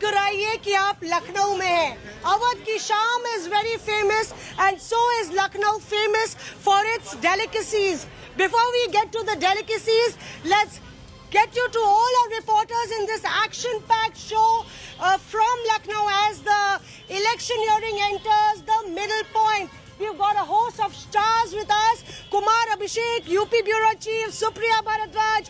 मुस्कुराइए कि आप लखनऊ में हैं। अवध की शाम is very famous and so is Lucknow famous for its delicacies. Before we get to the delicacies, let's get you to all our reporters in this action-packed show from Lucknow as the electioneering enters the middle point. We've got a host of stars with us. Kumar Abhishek, UP Bureau Chief, Supriya Bharadwaj,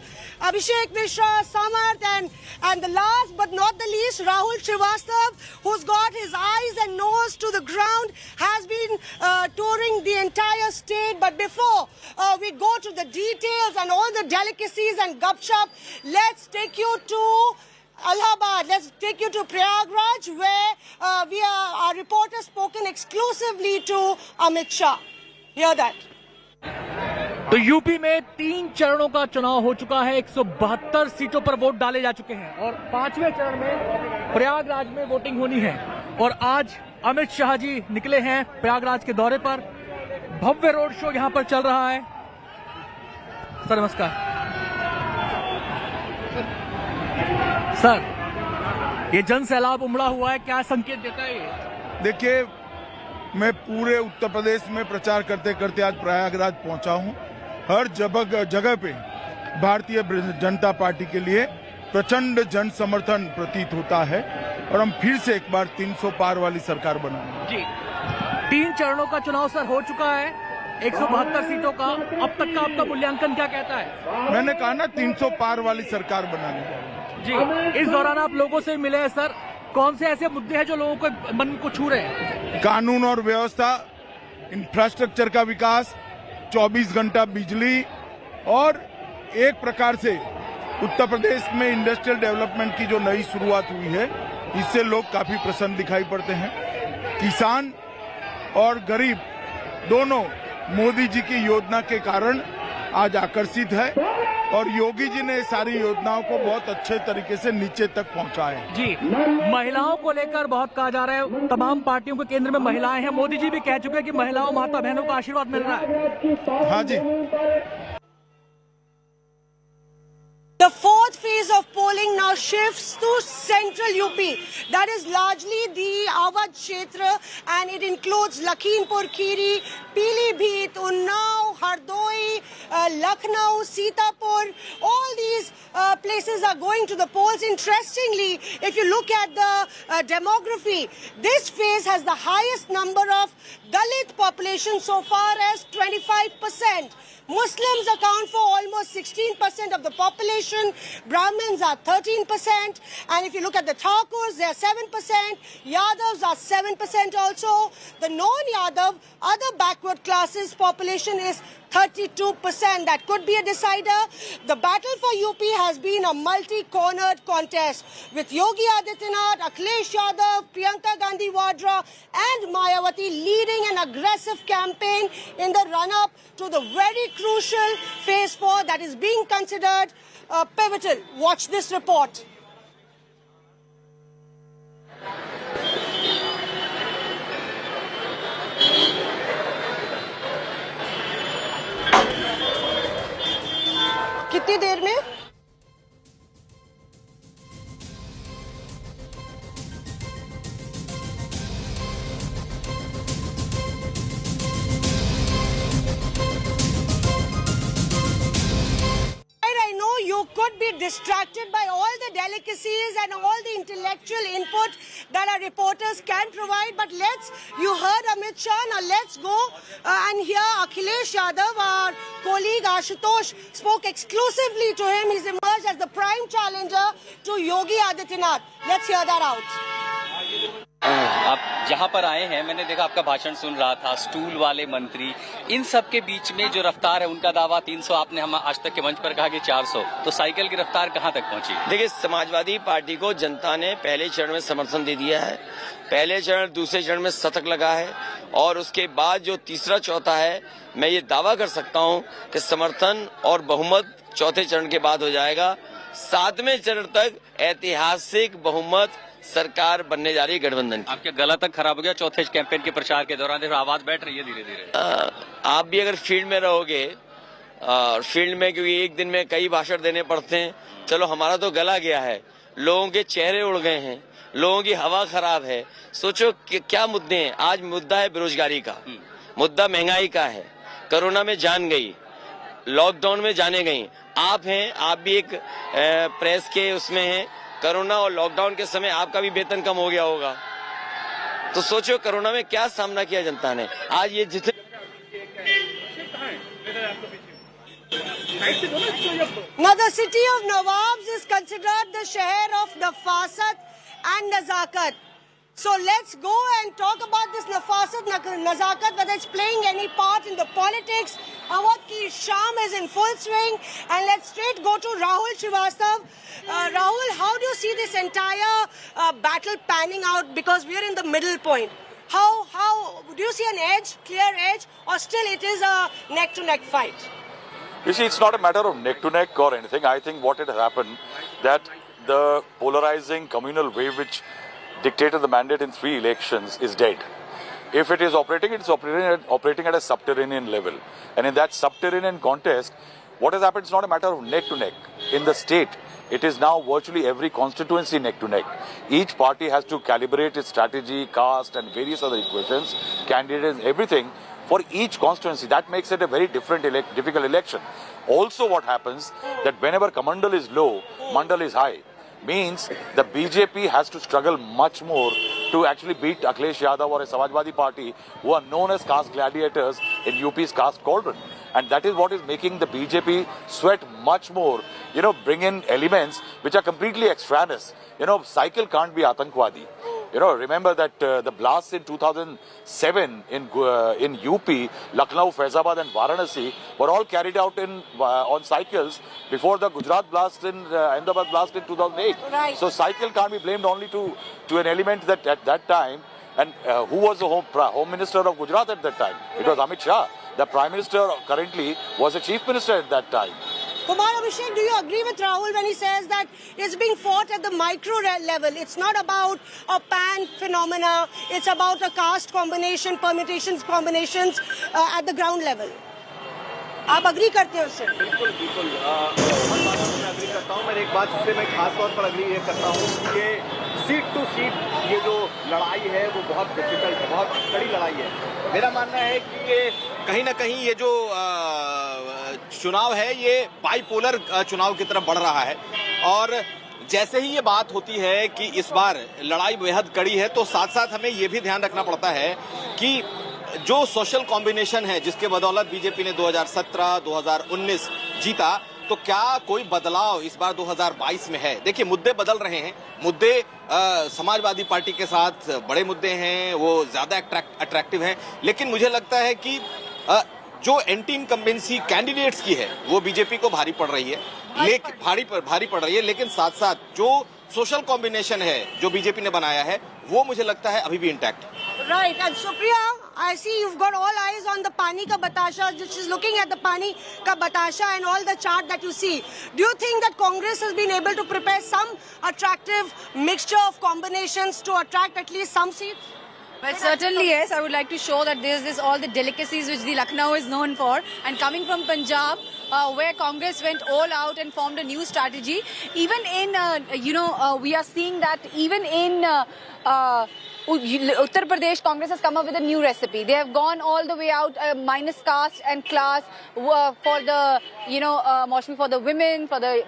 Abhishek Mishra, Samarth, and the last but not the least, Rahul Srivastav, who's got his eyes and nose to the ground, has been touring the entire state. But before we go to the details and all the delicacies and gupshup, let's take you to Allahabad. Let's take you to Prayagraj, where our reporter spoken exclusively to Amit Shah. Hear that. तो UP में 3 चरणों का चुनाव हो चुका है। 172 सीटों पर वोट डाले जा चुके हैं और 5वें चरण में प्रयागराज में वोटिंग होनी है। और आज अमित शाह जी निकले हैं प्रयागराज के दौरे पर। भव्य रोड शो यहां पर चल रहा है। सर नमस्कार। सर, ये जन सैलाब उमड़ा हुआ है, क्या संकेत देता है ये? देखिए, मैं पूरे उत्तर प्रदेश में प्रचार करते करते आज प्रयागराज पहुंचा हूं। हर जगह पे भारतीय जनता पार्टी के लिए प्रचंड जन समर्थन प्रतीत होता है और हम फिर से एक बार 300 पार वाली सरकार बनाएंगे। जी, 3 चरणों का चुनाव सर हो चुका है, 172 सीटों का। अब तक का आपका मूल्यांकन क्या कहता है? मैंने कहा ना, 300 पार वाली सरकार बनाने जी। इस दौरान आप लोगों से मिले हैं सर, कौन से ऐसे मुद्दे हैं जो लोगों के मन को छू रहे हैं? कानून और व्यवस्था, इंफ्रास्ट्रक्चर का विकास, 24 घंटा बिजली और एक प्रकार से उत्तर प्रदेश में इंडस्ट्रियल डेवलपमेंट की जो नई शुरुआत हुई है, इससे लोग काफी प्रसन्न दिखाई पड़ते हैं। किसान और गरीब दोनों मोदी जी की योजना के कारण आज आकर्षित है और योगी जी ने सारी योजनाओं को बहुत अच्छे तरीके से नीचे तक पहुंचाया है। जी, महिलाओं को लेकर बहुत कहा जा रहा है, तमाम पार्टियों के केंद्र में महिलाएं हैं। मोदी जी भी कह चुके हैं कि महिलाओं माता बहनों का आशीर्वाद मिल रहा है। हाँ जी। The fourth phase of polling now shifts to central UP. That is largely the Awadh Kshetra, and it includes Lakhimpur Kheri, Pilibhit, Unnao, Hardoi, Lucknow, Sitapur. All these places are going to the polls. Interestingly, if you look at the demography, this phase has the highest number of Dalit population so far as 25%. Muslims account for almost 16% of the population. Brahmins are 13%. And if you look at the Thakurs, they are 7%. Yadavs are 7% also. The non-Yadav, other backward classes population is 32%. That could be a decider. The battle for UP has been a multi-cornered contest with Yogi Adityanath, Akhilesh Yadav, Priyanka Gandhi Vadra and Mayawati leading an aggressive campaign in the run-up to the very crucial phase 4 that is being considered pivotal. Watch this report. कितनी देर में? I know you could be distracted by all the delicacies and all the intellectual input that our reporters can provide, but you heard Amit Shah, now let's go and hear Akhilesh Yadav, our colleague Ashutosh spoke exclusively to him. He's emerged as the prime challenger to Yogi Adityanath. Let's hear that out. आप जहाँ पर आए हैं, मैंने देखा आपका भाषण सुन रहा था, स्टूल वाले मंत्री, इन सब के बीच में जो रफ्तार है, उनका दावा 300, आपने हम आज तक के मंच पर कहा कि 400, तो साइकिल की रफ्तार कहाँ तक पहुंची? देखिए, समाजवादी पार्टी को जनता ने पहले चरण में समर्थन दे दिया है। पहले चरण, दूसरे चरण में शतक लगा है और उसके बाद जो तीसरा चौथा है, मैं ये दावा कर सकता हूँ कि समर्थन और बहुमत चौथे चरण के बाद हो जाएगा। 7वें चरण तक ऐतिहासिक बहुमत सरकार बनने जा रही है गठबंधन की। आपके गला तक खराब हो गया चौथे कैंपेन के प्रचार के दौरान, देखो आवाज बैठ रही है धीरे धीरे। आप भी अगर फील्ड में रहोगे, फील्ड में क्योंकि एक दिन में कई भाषण देने पड़ते हैं, चलो हमारा तो गला गया है, लोगों के चेहरे उड़ गए हैं, लोगों की हवा खराब है। सोचो कि क्या मुद्दे हैं। आज मुद्दा है बेरोजगारी का, मुद्दा महंगाई का है, कोरोना में जान गई, लॉकडाउन में जाने गई। आप हैं, आप भी एक प्रेस के उसमें हैं। कोरोना और लॉकडाउन के समय आपका भी वेतन कम हो गया होगा। तो सोचो कोरोना में क्या सामना किया जनता ने। आज ये जितने Now, the city of Nawabs is considered the Sheher of Nafasat and Nazakat. So let's go and talk about this Nafasat, Nazakat, whether it's playing any part in the politics. Awad ki Sham is in full swing. And let's straight go to Rahul Srivastav. Rahul, how do you see this entire battle panning out? Because we're in the middle point. How do you see an edge, clear edge, or still it is a neck-to-neck fight? You see, it's not a matter of neck-to-neck or anything. I think what had happened, that the polarizing communal wave which dictated the mandate in 3 elections is dead. If it is operating, it's operating at a subterranean level. And in that subterranean contest, what has happened is not a matter of neck-to-neck. In the state, it is now virtually every constituency neck-to-neck. Each party has to calibrate its strategy, caste and various other equations, candidates, everything, for each constituency. That makes it a very difficult election. Also what happens, that whenever Kamandal is low, Mandal is high. Means the BJP has to struggle much more to actually beat Akhilesh Yadav or a Samajwadi party, who are known as caste gladiators in UP's caste cauldron. And that is what is making the BJP sweat much more, bring in elements which are completely extraneous. Cycle can't be Atankwadi. Remember that the blasts in 2007 in UP, Lucknow, Faizabad and Varanasi were all carried out on cycles before the Gujarat blast Ahmedabad blast in 2008. Right. So cycle can't be blamed only to an element that at that time, and who was the home minister of Gujarat at that time? It was Amit Shah. The Prime Minister currently was a Chief Minister at that time. Kumar Abhishek, do you agree with Rahul when he says that it's being fought at the micro level? It's not about a pan phenomena. It's about a caste combination, permutations, combinations at the ground level. आप agree करते हो उससे? बिल्कुल बिल्कुल मैं agree करता हूँ। मैं एक बात से मैं खास तौर पर अग्री ये करता हूँ कि ये सीट टू सीट ये जो लड़ाई है वो बहुत डिफिकल्ट है, बहुत कड़ी लड़ाई है। मेरा मानना है कि ये कहीं ना कहीं ये जो चुनाव है ये बाइपोलर चुनाव की तरफ बढ़ रहा है। और जैसे ही ये बात होती है कि इस बार लड़ाई बेहद कड़ी है, तो साथ साथ हमें ये भी ध्यान रखना पड़ता है कि जो सोशल कॉम्बिनेशन है जिसके बदौलत बीजेपी ने 2017, 2019 जीता, तो क्या कोई बदलाव इस बार 2022 में है? देखिए, मुद्दे बदल रहे हैं। मुद्दे समाजवादी पार्टी के साथ बड़े मुद्दे हैं, वो ज्यादा अट्रैक्टिव हैं, लेकिन मुझे लगता है कि जो एंटी इनकम्बेंसी कैंडिडेट्स की है वो बीजेपी को भारी पड़ रही है, भारी पड़ रही है। लेकिन साथ साथ जो सोशल कॉम्बिनेशन है जो बीजेपी ने बनाया है वो मुझे लगता है अभी भी इंटैक्ट है। Right, and Supriya, I see you've got all eyes on the Pani Ka Batasha. She's looking at the Pani Ka Batasha and all the chart that you see. Do you think that Congress has been able to prepare some attractive mixture of combinations to attract at least some seats? Well, certainly yes. I would like to show that there's this all the delicacies which the Lucknow is known for. And coming from Punjab, where Congress went all out and formed a new strategy. Even in, we are seeing that even in Uttar Pradesh, Congress has come up with a new recipe. They have gone all the way out, minus caste and class for the, mostly for the women, for the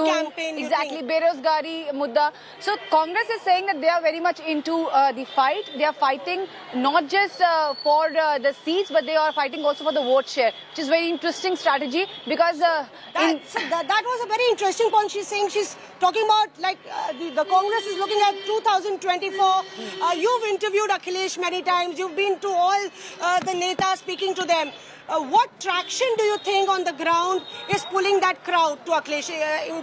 campaign, exactly, Berozgari Mudda. So Congress is saying that they are very much into the fight. They are fighting not just for the seats, but they are fighting also for the vote share, which is very interesting strategy because that was a very interesting point. She's saying, she's talking about like the Congress is looking at 2024. You've interviewed Akhilesh many times. You've been to all the netas, speaking to them. What traction do you think on the ground is pulling that crowd to Akhilesh?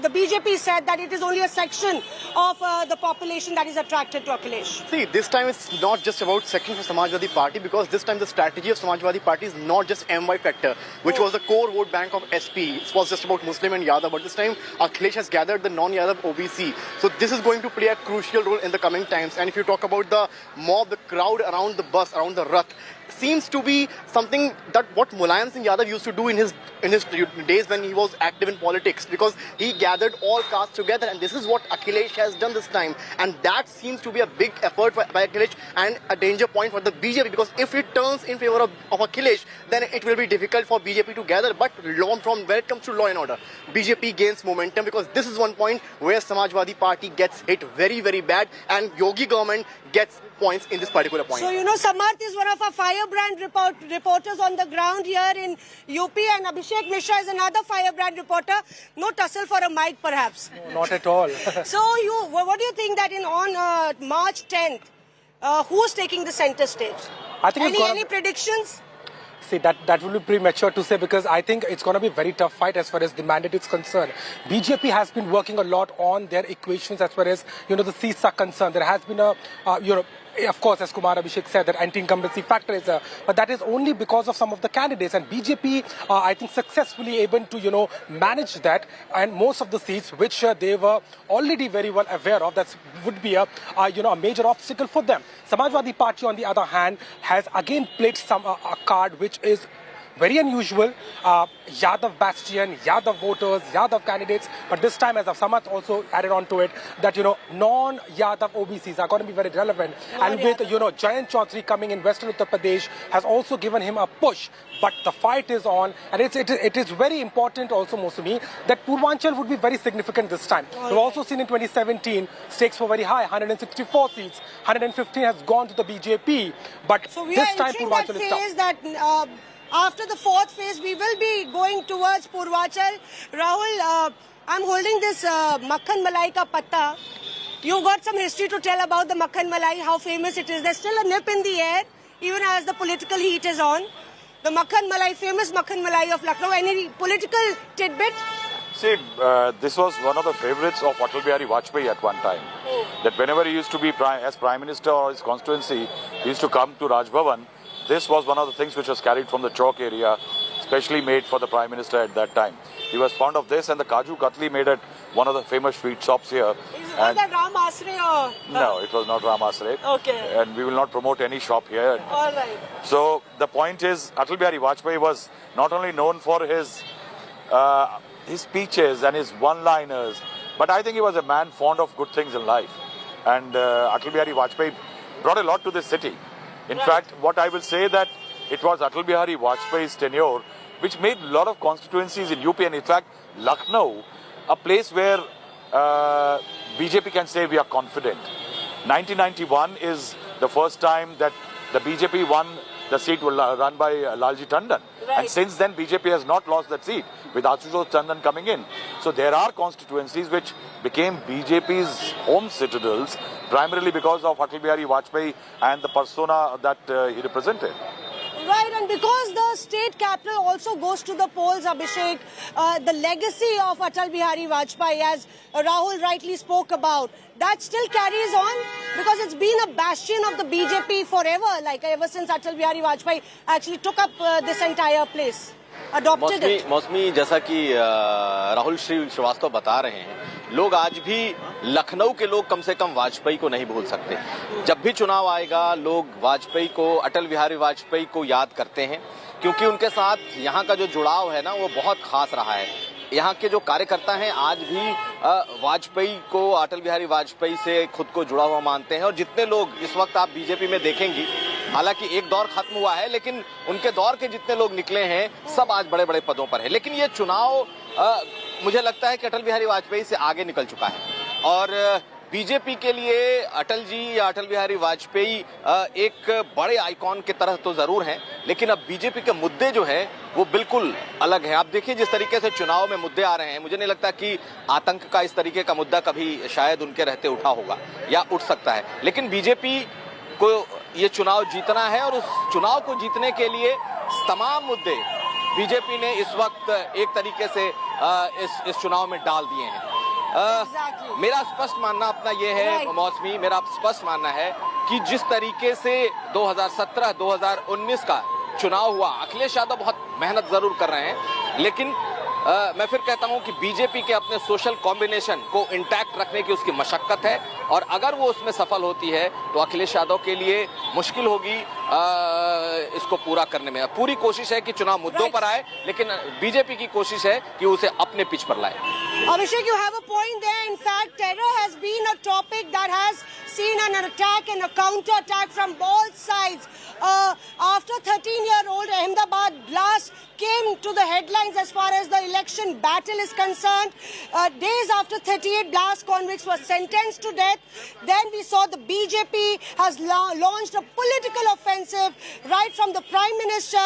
The BJP said that it is only a section of the population that is attracted to Akhilesh. See, this time it's not just about section for Samajwadi Party, because this time the strategy of Samajwadi Party is not just MY factor, which was the core vote bank of SP. It was just about Muslim and Yadav, but this time Akhilesh has gathered the non-Yadav OBC. So this is going to play a crucial role in the coming times. And if you talk about the mob, the crowd around the bus, around the Rath, seems to be something that what Mulayam Singh Yadav used to do in his days when he was active in politics, because he gathered all castes together, and this is what Akhilesh has done this time, and that seems to be a big effort by Akhilesh and a danger point for the BJP, because if it turns in favor of Akhilesh, then it will be difficult for BJP to gather. But from when it comes to law and order, BJP gains momentum, because this is one point where Samajwadi Party gets hit very, very bad, and Yogi government gets points in this particular point. So, you know, Samarth is one of our firebrand reporters on the ground here in UP, and Abhishek Mishra is another firebrand reporter. No tussle for a mic, perhaps. No, not at all. So, what do you think that on March 10th, who's taking the center stage? I think any predictions? See, that will be premature to say, because I think it's going to be a very tough fight as far as the mandate is concerned. BJP has been working a lot on their equations as far as, you know, the seats are concerned. There has been a, of course, as Kumar Abhishek said, that anti-incumbency factor is but that is only because of some of the candidates, and BJP, I think, successfully able to, you know, manage that, and most of the seats which they were already very well aware of, that would be a major obstacle for them. Samajwadi Party, on the other hand, has again played a card which is very unusual. Yadav bastion, Yadav voters, Yadav candidates, but this time, as Samarth also added on to it, that, you know, non-Yadav OBCs are going to be very relevant. And with, you know, Jayant Chaudhary coming in Western Uttar Pradesh has also given him a push. But the fight is on, and it is very important also, Mosumi, that Purvanchal would be very significant this time. We've also seen in 2017, stakes were very high, 164 seats, 115 has gone to the BJP, but so we this are time Purvanchal is tough. That after the fourth phase, we will be going towards Purvanchal. Rahul, I'm holding this Makhan Malai ka patta. You got some history to tell about the Makhan Malai, how famous it is. There's still a nip in the air, even as the political heat is on. The Makhan Malai, famous Makhan Malai of Lucknow. Any political tidbit? See, this was one of the favorites of Atal Bihari Vajpayee at one time. That whenever he used to be as Prime Minister or his constituency, he used to come to Raj Bhavan. This was one of the things which was carried from the Chowk area, specially made for the Prime Minister at that time. He was fond of this, and the Kaju Katli made it one of the famous sweet shops here. Is it that Ram Asre or? No, it was not Ram Asre. Okay. And we will not promote any shop here. All right. So the point is, Atal Bihari Vajpayee was not only known for his speeches and his one-liners, but I think he was a man fond of good things in life. And Atal Bihari Vajpayee brought a lot to this city. In fact, what I will say that it was Atal Bihari Vajpayee's tenure which made a lot of constituencies in UP, and in fact Lucknow, a place where BJP can say we are confident. 1991 is the first time that the BJP won the seat run by Lalji Tandon. Right. And since then BJP has not lost that seat with Ashutosh Tandon coming in. So there are constituencies which became BJP's home citadels primarily because of Atal Bihari Vajpayee and the persona that he represented. Right, and because the state capital also goes to the polls, Abhishek, the legacy of Atal Bihari Vajpayee, as Rahul rightly spoke about, that still carries on because it's been a bastion of the BJP forever, like ever since Atal Bihari Vajpayee actually took up this entire place, adopted it. मौसमी जैसा कि राहुल श्रीवास्तव बता रहे हैं, लोग आज भी लखनऊ के लोग कम से कम वाजपेयी को नहीं भूल सकते। जब भी चुनाव आएगा लोग वाजपेयी को, अटल बिहारी वाजपेयी को याद करते हैं, क्योंकि उनके साथ यहाँ का जो जुड़ाव है ना वो बहुत खास रहा है। यहाँ के जो कार्यकर्ता हैं आज भी वाजपेयी को, अटल बिहारी वाजपेयी से खुद को जुड़ा हुआ मानते हैं। और जितने लोग इस वक्त आप बीजेपी में देखेंगी, हालांकि एक दौर खत्म हुआ है, लेकिन उनके दौर के जितने लोग निकले हैं सब आज बड़े बड़े पदों पर है। लेकिन ये चुनाव मुझे लगता है कि अटल बिहारी वाजपेयी से आगे निकल चुका है और बीजेपी के लिए अटल जी या अटल बिहारी वाजपेयी एक बड़े आइकॉन की तरह तो जरूर हैं, लेकिन अब बीजेपी के मुद्दे जो है वो बिल्कुल अलग है। आप देखिए जिस तरीके से चुनाव में मुद्दे आ रहे हैं, मुझे नहीं लगता कि आतंक का इस तरीके का मुद्दा कभी शायद उनके रहते उठा होगा या उठ सकता है। लेकिन बीजेपी को ये चुनाव जीतना है और उस चुनाव को जीतने के लिए तमाम मुद्दे बीजेपी ने इस वक्त एक तरीके से इस चुनाव में डाल दिए हैं। मेरा स्पष्ट मानना अपना ये है मौसमी, मेरा स्पष्ट मानना है कि जिस तरीके से 2017-2019 का चुनाव हुआ, अखिलेश यादव बहुत मेहनत जरूर कर रहे हैं, लेकिन मैं फिर कहता हूं कि बीजेपी के अपने सोशल कॉम्बिनेशन को इंटैक्ट रखने की उसकी मशक्कत है और अगर वो उसमें सफल होती है तो अखिलेश यादव के लिए मुश्किल होगी इसको पूरा करने में। पूरी कोशिश है कि चुनाव मुद्दों पर आए, लेकिन बीजेपी की कोशिश है कि उसे अपने पिच पर लाए। Abhishek, you have a point there. In fact, terror has been a topic that has seen an attack and a counter-attack from both sides. After 13-year-old Ahmedabad blast came to the headlines as far as the election battle is concerned. Days after 38 blast convicts were sentenced to death, then we saw the BJP has launched a political offensive right from the Prime Minister,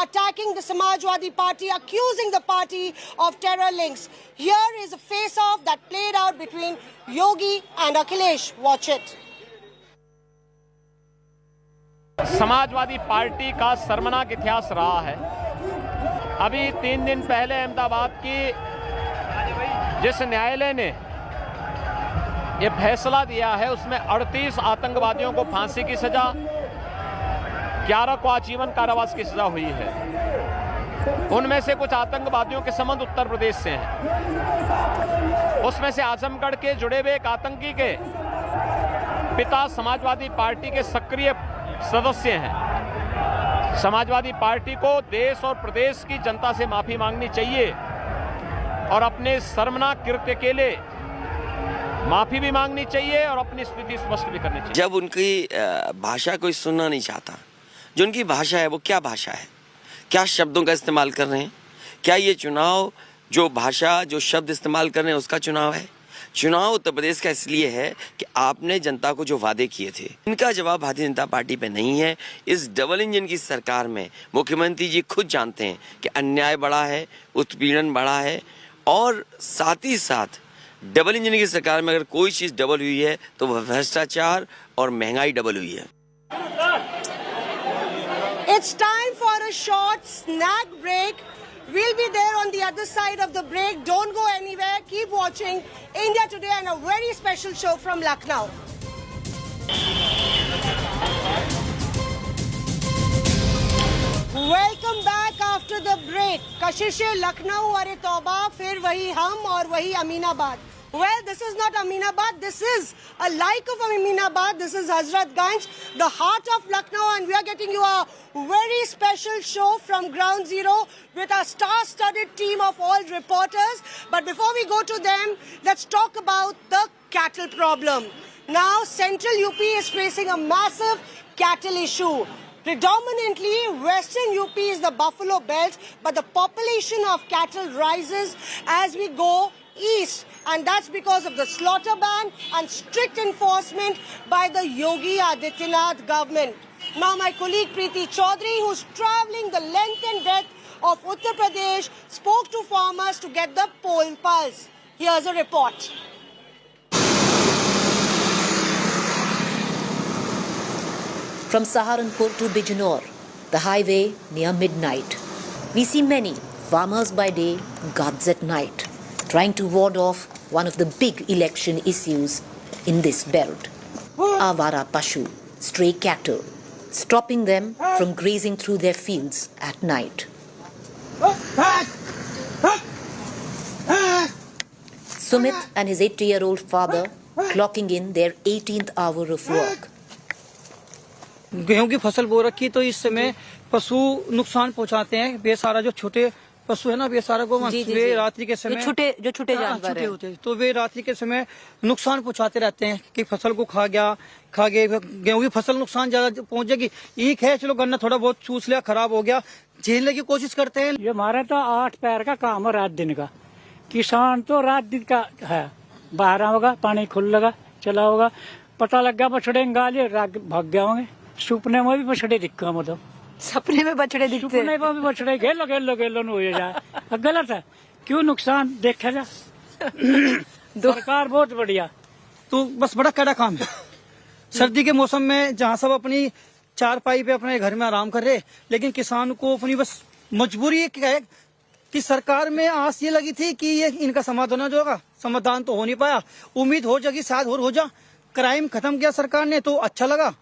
attacking the Samajwadi Party, accusing the party of terror links. Here is a face-off that played out between Yogi and Akhilesh. Watch it. Samajwadi party का शर्मनाक इतिहास रहा है। अभी 3 दिन पहले अहमदाबाद की जिस न्यायालय ने ये फैसला दिया है, उसमें 38 आतंकवादियों को फांसी की सजा, 11 को आजीवन कारावास की सजा हुई है। उनमें से कुछ आतंकवादियों के संबंध उत्तर प्रदेश से हैं। उसमें से आजमगढ़ के जुड़े हुए एक आतंकी के पिता समाजवादी पार्टी के सक्रिय सदस्य हैं। समाजवादी पार्टी को देश और प्रदेश की जनता से माफी मांगनी चाहिए और अपने शर्मनाक कृत्य के लिए माफी भी मांगनी चाहिए और अपनी स्थिति स्पष्ट भी करनी चाहिए। जब उनकी भाषा कोई सुनना नहीं चाहता, जो उनकी भाषा है वो क्या भाषा है, क्या शब्दों का इस्तेमाल कर रहे हैं, क्या ये चुनाव जो भाषा जो शब्द इस्तेमाल कर रहे हैं उसका चुनाव है? चुनाव उत्तर प्रदेश का इसलिए है कि आपने जनता को जो वादे किए थे, इनका जवाब भारतीय जनता पार्टी पे नहीं है। इस डबल इंजन की सरकार में मुख्यमंत्री जी खुद जानते हैं कि अन्याय बढ़ा है, उत्पीड़न बढ़ा है, और साथ ही साथ डबल इंजन की सरकार में अगर कोई चीज डबल हुई है तो वह भ्रष्टाचार और महंगाई डबल हुई है। It's time for a short snack break. We'll be there on the other side of the break. Don't go anywhere. Keep watching India Today and a very special show from Lucknow. Welcome back after the break. Kashish Lucknow अरे तौबा, फिर वही हम और वही Aminabad. Well, this is not Aminabad. This is a like of Aminabad. This is Hazratganj, the heart of Lucknow, and we are getting you a very special show from Ground Zero with our star-studded team of all reporters. But before we go to them, let's talk about the cattle problem. Now, Central UP is facing a massive cattle issue. Predominantly, Western UP is the Buffalo Belt, but the population of cattle rises as we go east, and that's because of the slaughter ban and strict enforcement by the Yogi Adityanath government. Now my colleague Preeti Chaudhary, who's travelling the length and breadth of Uttar Pradesh, spoke to farmers to get the poll pulse. Here's a report. From Saharanpur to Bijnor, the highway near midnight, we see many farmers by day, guards at night, trying to ward off one of the big election issues in this belt. Avara Pashu, stray cattle, stopping them from grazing through their fields at night. Sumit and his 80-year-old father clocking in their 18th hour of work. गेहूं की फसल बो रखी, तो इस समय पशु नुकसान पहुंचाते हैं। बेसारा जो छोटे पशु है ना, बेसारा को वे रात्रि के समय जो छोटे जानवर होते हैं, तो वे रात्रि के समय नुकसान पहुंचाते रहते हैं कि फसल को खा गए। गेहूं की फसल नुकसान ज्यादा पहुंच जाएगी। ईख है, चलो गन्ना थोड़ा बहुत चूस लिया, खराब हो गया, झेलने की कोशिश करते हैं। ये हमारा तो 8 पैर का काम है, रात दिन का। किसान तो रात दिन का है, बाहर होगा, पानी खुल लगा चला होगा, पता लग गया बछड़े गाले भाग गया होंगे। सपने में भी बछड़े दिखा, मतलब सपने में बछड़े दिखते, सपने में भी बछड़े गेलो गेलो गेलो हो जाए। गलत है, क्यों नुकसान देखा जा। सरकार बहुत बढ़िया, तो बस बड़ा कड़ा काम है। सर्दी के मौसम में जहाँ सब अपनी चारपाई पे अपने घर में आराम कर रहे, लेकिन किसान को अपनी बस मजबूरी क्या है कि सरकार में आस ये लगी थी कि ये इनका समाधान हो जाएगा, समाधान तो हो नहीं पाया। उम्मीद हो जाएगी शायद और हो जा। क्राइम खत्म किया सरकार ने तो अच्छा लगा,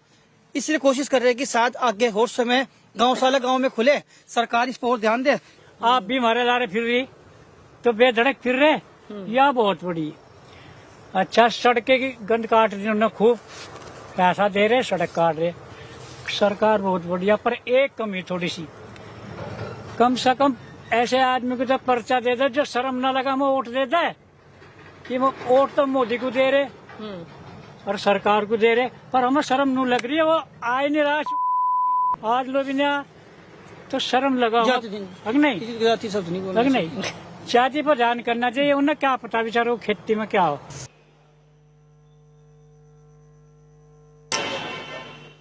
इसलिए कोशिश कर रहे हैं कि शायद आगे और समय गौशाला गांव में खुले, सरकार इस पर और ध्यान दे। आप भी हमारे लारे फिर रही तो बेधड़क फिर रहे, यह बहुत बड़ी। अच्छा, सड़कें की गंद काट रही, उन्होंने खूब पैसा दे रहे, सड़क काट रहे। सरकार बहुत बढ़िया, पर एक कमी थोड़ी सी, कम से कम ऐसे आदमी को जब पर्चा दे दे जो शर्म ना लगा वो वोट दे दे, कि वो वोट तो मोदी को दे रहे और सरकार को दे रहे, पर हमें शर्म नहीं लग रही है। वो आए नहीं रहा आज लोग ने तो शर्म लगा नहीं, जाति शब्द नहीं बोलना, नहीं जाति पर ध्यान करना चाहिए। उन्हें क्या पता बेचारों खेती में क्या हो।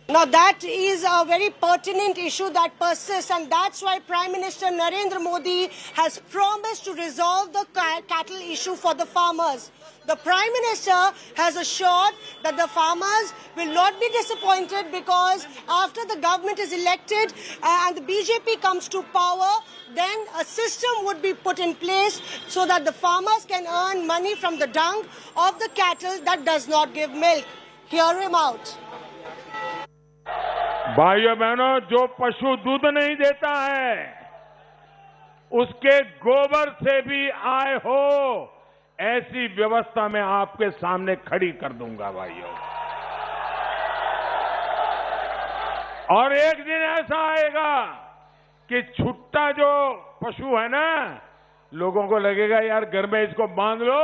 Now that is a very pertinent issue that persists, and that's why Prime Minister Narendra Modi has promised to resolve the cattle issue for the farmers. The Prime Minister has assured that the farmers will not be disappointed, because after the government is elected and the BJP comes to power, then a system would be put in place so that the farmers can earn money from the dung of the cattle that does not give milk. Hear him out. भाइयों बहनों, जो पशु दूध नहीं देता है उसके गोबर से भी आय हो, ऐसी व्यवस्था मैं आपके सामने खड़ी कर दूंगा भाइयों। और एक दिन ऐसा आएगा कि छुट्टा जो पशु है ना, लोगों को लगेगा यार घर में इसको बांध लो,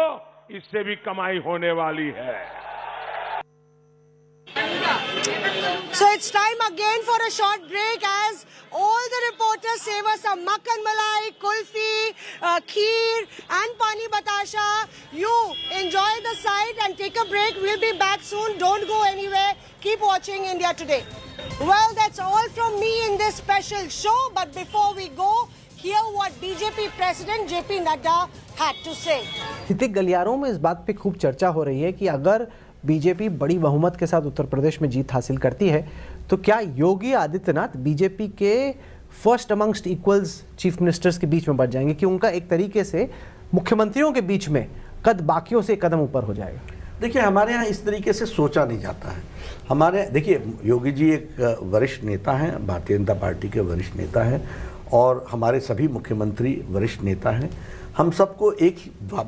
इससे भी कमाई होने वाली है। So it's time again for a short break as all the reporters save us some makhan malai, kulfi, kheer and pani batasha. You enjoy the sight and take a break. We'll be back soon. Don't go anywhere. Keep watching India Today. Well, that's all from me in this special show. But before we go, hear what BJP President JP Nadda had to say. स्थिति गलियारों में इस बात पे खूब चर्चा हो रही है कि अगर बीजेपी बड़ी बहुमत के साथ उत्तर प्रदेश में जीत हासिल करती है तो क्या योगी आदित्यनाथ बीजेपी के first amongst equals chief ministers के बीच में बढ़ जाएंगे, कि उनका एक तरीके से मुख्यमंत्रियों के बीच में कद बाकियों से कदम ऊपर हो जाएगा? देखिए, हमारे यहाँ इस तरीके से सोचा नहीं जाता है। हमारे देखिए, योगी जी एक वरिष्ठ नेता हैं, भारतीय जनता पार्टी के वरिष्ठ नेता हैं और हमारे सभी मुख्यमंत्री वरिष्ठ नेता हैं। हम सबको एक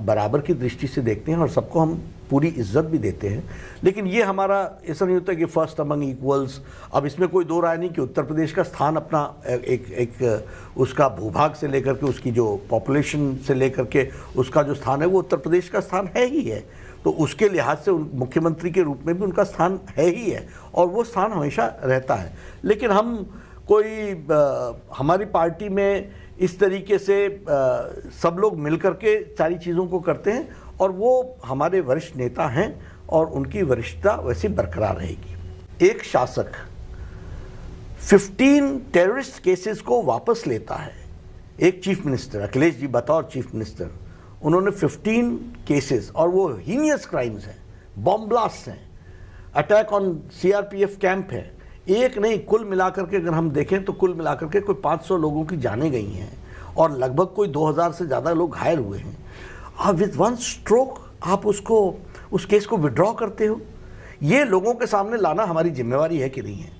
बराबर की दृष्टि से देखते हैं और सबको हम पूरी इज्जत भी देते हैं। लेकिन ये हमारा ऐसा नहीं होता कि फर्स्ट अमंग इक्वल्स। अब इसमें कोई दो राय नहीं कि उत्तर प्रदेश का स्थान अपना एक उसका भूभाग से लेकर के, उसकी जो पॉपुलेशन से लेकर के उसका जो स्थान है वो उत्तर प्रदेश का स्थान है ही है। तो उसके लिहाज से मुख्यमंत्री के रूप में भी उनका स्थान है ही है और वो स्थान हमेशा रहता है। लेकिन हम हमारी पार्टी में इस तरीके से सब लोग मिलकर के सारी चीज़ों को करते हैं और वो हमारे वरिष्ठ नेता हैं और उनकी वरिष्ठता वैसी बरकरार रहेगी। एक शासक 15 टेररिस्ट केसेस को वापस लेता है। एक चीफ मिनिस्टर, अखिलेश जी बतौर चीफ मिनिस्टर, उन्होंने 15 केसेस, और वो हीनियस क्राइम्स हैं, बॉम्ब ब्लास्ट हैं, अटैक ऑन सीआरपीएफ कैंप है। एक नहीं, कुल मिलाकर के अगर हम देखें तो कुल मिलाकर के कोई 500 लोगों की जानें गई हैं और लगभग कोई 2000 से ज़्यादा लोग घायल हुए हैं। अब विद वन स्ट्रोक आप उस केस को विड्रॉ करते हो। ये लोगों के सामने लाना हमारी जिम्मेवारी है कि नहीं है?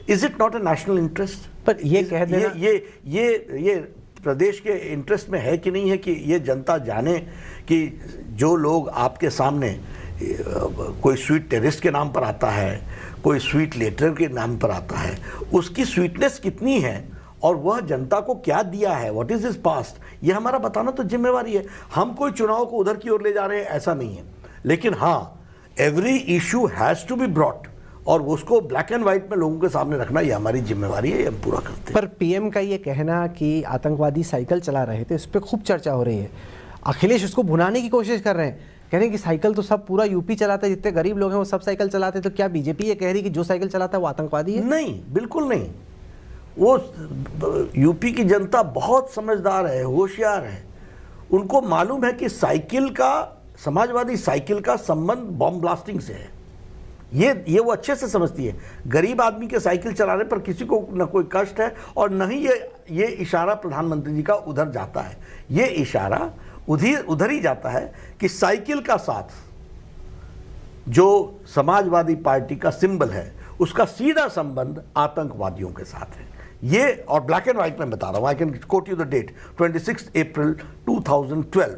Is it not a national interest? पर ये कह देना, ये प्रदेश के इंटरेस्ट में है कि नहीं है कि ये जनता जाने कि जो लोग आपके सामने, कोई स्वीट टेररिस्ट के नाम पर आता है, कोई स्वीट लेटर के नाम पर आता है, उसकी स्वीटनेस कितनी है और वह जनता को क्या दिया है, व्हाट इज हिज पास्ट, ये हमारा बताना तो जिम्मेवारी है। हम कोई चुनाव को उधर की ओर ले जा रहे हैं ऐसा नहीं है, लेकिन हाँ, every issue has to be brought और उसको ब्लैक एंड व्हाइट में लोगों के सामने रखना ये हमारी जिम्मेवारी है, ये हम पूरा करते हैं। पर पीएम का ये कहना कि आतंकवादी साइकिल चला रहे थे, इस पर खूब चर्चा हो रही है। अखिलेश उसको भुनाने की कोशिश कर रहे हैं, कह रहे हैं कि साइकिल तो सब पूरा यूपी चलाता है, जितने गरीब लोग हैं वो सब साइकिल चलाते हैं। तो क्या बीजेपी ये कह रही है कि जो साइकिल चलाता है वो आतंकवादी है? नहीं, बिल्कुल नहीं। वो यूपी की जनता बहुत समझदार है, होशियार है। उनको मालूम है कि साइकिल का, समाजवादी साइकिल का संबंध बॉम्ब ब्लास्टिंग से है। ये वो अच्छे से समझती है। गरीब आदमी के साइकिल चलाने पर किसी को न कोई कष्ट है और न ही ये इशारा प्रधानमंत्री जी का उधर जाता है। ये इशारा उधर ही जाता है कि साइकिल का साथ जो समाजवादी पार्टी का सिंबल है उसका सीधा संबंध आतंकवादियों के साथ है। ये, और ब्लैक एंड व्हाइट में बता रहा हूं, I can quote you the date, 26 April 2012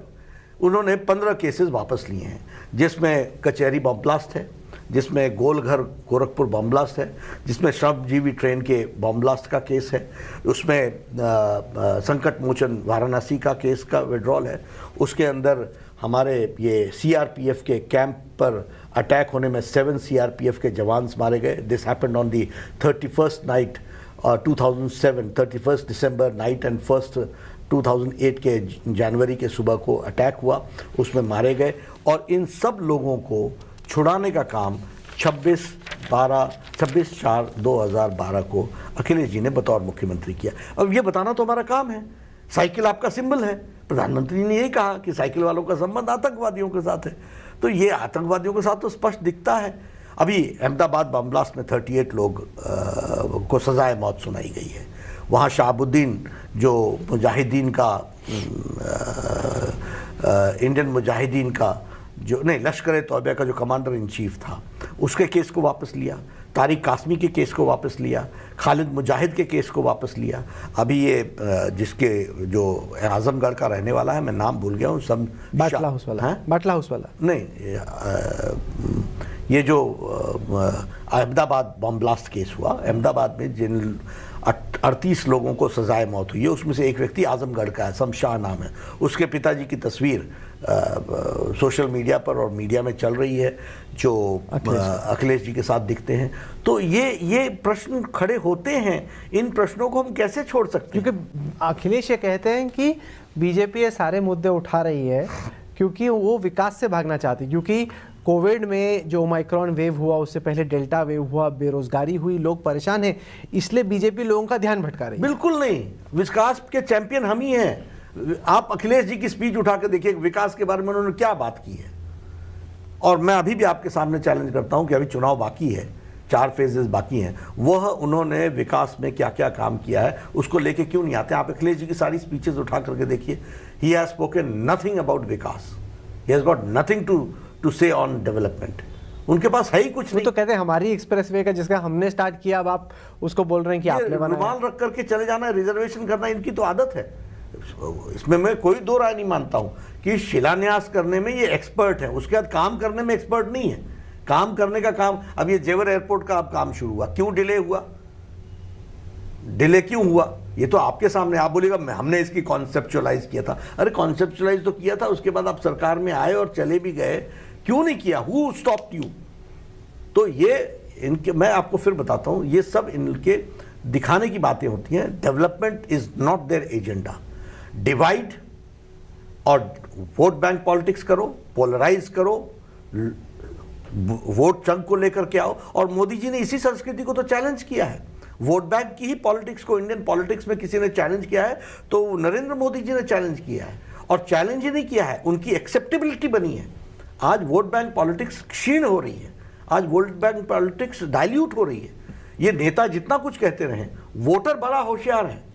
उन्होंने 15 केसेस वापस लिए हैं, जिसमें कचहरी बम ब्लास्ट है, जिसमें गोलघर गोरखपुर बम ब्लास्ट है, जिसमें श्रमजीवी ट्रेन के बम ब्लास्ट का केस है, उसमें संकट मोचन वाराणसी का केस का विड्रॉल है, उसके अंदर हमारे ये सीआरपीएफ के कैंप पर अटैक होने में 7 सीआरपीएफ के जवान मारे गए। This happened on the 31st night 2007, 31st December night and 1st 2008 के जनवरी के सुबह को अटैक हुआ, उसमें मारे गए। और इन सब लोगों को छुड़ाने का काम 26/4/2012 को अखिलेश जी ने बतौर मुख्यमंत्री किया। अब ये बताना तो हमारा काम है। साइकिल आपका सिंबल है, प्रधानमंत्री ने यही कहा कि साइकिल वालों का संबंध आतंकवादियों के साथ है, तो ये आतंकवादियों के साथ तो स्पष्ट दिखता है। अभी अहमदाबाद बम ब्लास्ट में 38 लोग को सजाए मौत सुनाई गई है। वहाँ शहाबुद्दीन जो मुजाहिदीन का इंडियन मुजाहिदीन का जो नहीं लश्कर तौबा का जो कमांडर इन चीफ था, उसके केस को वापस लिया, तारिक कासमी के केस को वापस लिया, खालिद मुजाहिद के केस को वापस लिया। अभी ये जिसके जो आजमगढ़ का रहने वाला है, मैं नाम भूल गया हूँ, सब बाटला हाउस वाला है, बाटला हाउस वाला नहीं, ये जो अहमदाबाद बम ब्लास्ट केस हुआ, अहमदाबाद में जिन 38 लोगों को सजाए मौत हुई है, उसमें से एक व्यक्ति आजमगढ़ का है, शमशाह नाम है। उसके पिताजी की तस्वीर सोशल मीडिया पर और मीडिया में चल रही है, जो अखिलेश जी के साथ दिखते हैं। तो ये प्रश्न खड़े होते हैं, इन प्रश्नों को हम कैसे छोड़ सकते हैं? क्योंकि अखिलेश ये कहते हैं कि बीजेपी ये सारे मुद्दे उठा रही है क्योंकि वो विकास से भागना चाहती है, क्योंकि कोविड में जो ओमाइक्रॉन वेव हुआ, उससे पहले डेल्टा वेव हुआ, बेरोजगारी हुई, लोग परेशान हैं, इसलिए बीजेपी लोगों का ध्यान भटका रही है। बिल्कुल नहीं, विकास के चैंपियन हम ही हैं। आप अखिलेश जी की स्पीच उठा के देखिए, विकास के बारे में उन्होंने क्या बात की है। और मैं अभी भी आपके सामने चैलेंज करता हूं कि अभी चुनाव बाकी है, 4 फेजेस बाकी हैं, वह उन्होंने विकास में क्या क्या काम किया है उसको लेके क्यों नहीं आते? आप अखिलेश जी की सारी स्पीचेस उठा करके देखिए, he has spoken nothing about vikas, he has got nothing to say on development. उनके पास है ही कुछ नहीं। तो कहते हैं हमारी एक्सप्रेसवे का जिसका हमने स्टार्ट किया, अब आप उसको बोल रहे हैं कि आपने बनाया। रुमाल रख करके चले जाना, रिजर्वेशन करना, इनकी तो आदत है। इसमें मैं कोई दो राय नहीं मानता हूं कि शिलान्यास करने में ये एक्सपर्ट है, उसके बाद काम करने में एक्सपर्ट नहीं है। काम करने का काम, अब ये जेवर एयरपोर्ट का अब काम शुरू हुआ, क्यों डिले हुआ? डिले क्यों हुआ ये तो आपके सामने। आप बोलेगा हमने इसकी कॉन्सेप्चुअलाइज किया था। अरे कॉन्सेप्चुअलाइज तो किया था, उसके बाद आप सरकार में आए और चले भी गए, क्यों नहीं किया? Who stopped you? तो ये इनके, मैं आपको फिर बताता हूं, ये सब इनके दिखाने की बातें होती हैं। Development is not their agenda. Divide और वोट बैंक पॉलिटिक्स करो, पोलराइज करो, वोट चंक को लेकर के आओ। और मोदी जी ने इसी संस्कृति को तो चैलेंज किया है। वोट बैंक की ही पॉलिटिक्स को इंडियन पॉलिटिक्स में किसी ने चैलेंज किया है तो नरेंद्र मोदी जी ने चैलेंज किया है। और चैलेंज ही नहीं किया है, उनकी एक्सेप्टेबिलिटी बनी है। आज वोट बैंक पॉलिटिक्स क्षीण हो रही है, आज वोट बैंक पॉलिटिक्स डाइल्यूट हो रही है। ये नेता जितना कुछ कहते रहे, वोटर बड़ा होशियार है।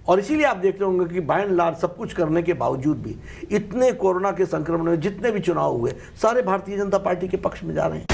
और इसीलिए आप देख रहे होंगे कि बाय एंड लार्ज सब कुछ करने के बावजूद भी इतने कोरोना के संक्रमण में जितने भी चुनाव हुए, सारे भारतीय जनता पार्टी के पक्ष में जा रहे हैं।